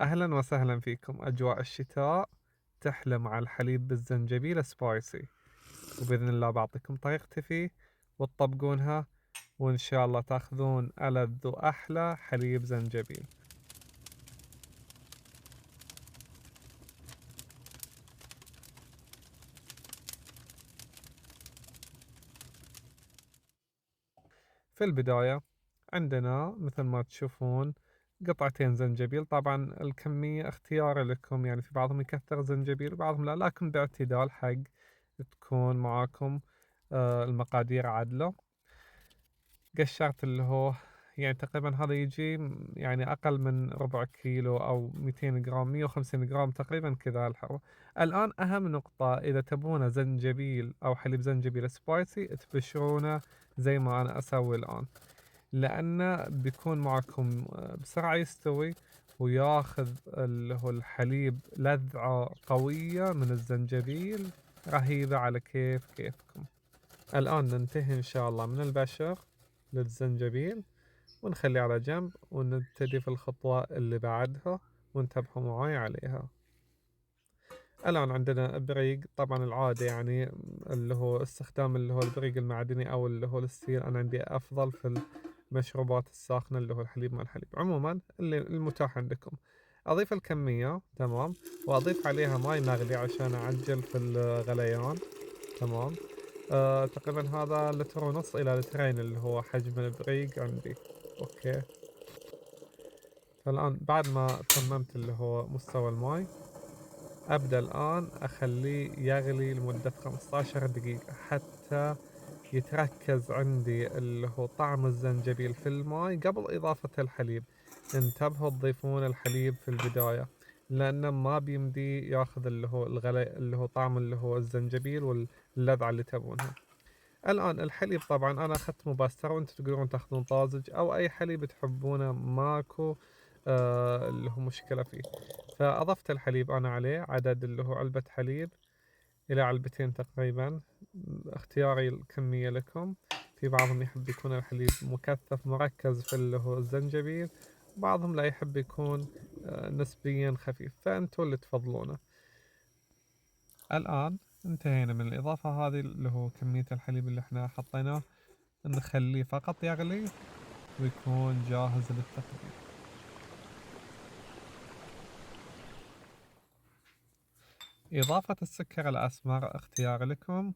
أهلا وسهلا فيكم. أجواء الشتاء تحلى مع الحليب بالزنجبيل سبايسي، وبإذن الله بعطيكم طريقتي فيه وتطبقونها، وإن شاء الله تاخذون ألذ وأحلى حليب زنجبيل. في البداية عندنا مثل ما تشوفون قطعتين زنجبيل. طبعا الكمية اختياري لكم، يعني في بعضهم يكثر زنجبيل وبعضهم لا، لكن باعتدال حق تكون معاكم المقادير عادلة. قشرت اللي هو يعني تقريبا هذا يجي يعني أقل من ربع كيلو أو 200 جرام، 150 جرام تقريبا كذا الحر. الآن أهم نقطة، إذا تبونه زنجبيل أو حليب زنجبيل سبايسي تبشرونه زي ما أنا أسوي الآن، لأنه بيكون معكم بسرعة يستوي وياخذ اللي هو الحليب لذعة قوية من الزنجبيل رهيبة على كيفكم. الآن ننتهي إن شاء الله من البشر للزنجبيل ونخليه على جنب، ونبتدي في الخطوة اللي بعدها وانتبهوا معاي عليها. الآن عندنا بريق، طبعا العادة يعني اللي هو استخدام اللي هو البريق المعدني أو اللي هو الستيل. أنا عندي أفضل في المشروبات الساخنة اللي هو الحليب مع الحليب. عموما اللي المتاح عندكم. أضيف الكمية تمام، وأضيف عليها ماي مغلي عشان أعجل في الغليان. تمام. تقريبا هذا لتر ونص إلى لترين اللي هو حجم البريق عندي. أوكي. فالآن بعد ما تممت اللي هو مستوى الماي، أبدأ الآن أخليه يغلي لمدة 15 دقيقة حتى يتركز عندي اللي هو طعم الزنجبيل في الماي قبل إضافة الحليب. انتبهوا تضيفون الحليب في البداية، لأنه ما بيمدي ياخذ اللي هو الغلي اللي هو طعم اللي هو الزنجبيل واللذعة اللي تبونها. الآن الحليب طبعا أنا أخذت مبستر، وأنتم تقدرون تاخذون طازج أو أي حليب تحبونه، ماكو اللي هو مشكلة فيه. فأضفت الحليب أنا عليه عدد اللي هو علبة حليب إلى علبتين تقريبا، اختياري الكمية لكم. في بعضهم يحب يكون الحليب مكثف مركز في اللي هو الزنجبيل، بعضهم لا يحب يكون نسبيا خفيف، فأنتوا اللي تفضلونه. الآن انتهينا من الإضافة هذه اللي هو كمية الحليب اللي احنا حطيناه، نخليه فقط يغلي ويكون جاهز للتقديم. إضافة السكر الأسمر اختيار لكم.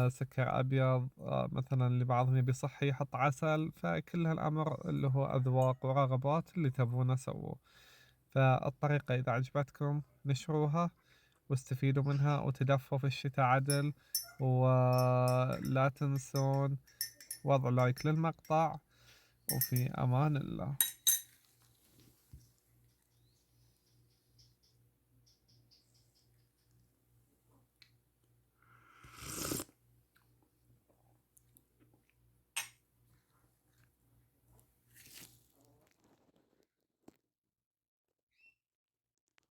سكر أبيض، مثلا لبعضهم يبي صحي يحط عسل، فكل هالأمر اللي هو أذواق ورغبات، اللي تبونه سووه. فالطريقة إذا عجبتكم نشروها واستفيدوا منها وتدفوا في الشتاء عدل. ولا تنسون وضع لايك للمقطع، وفي أمان الله.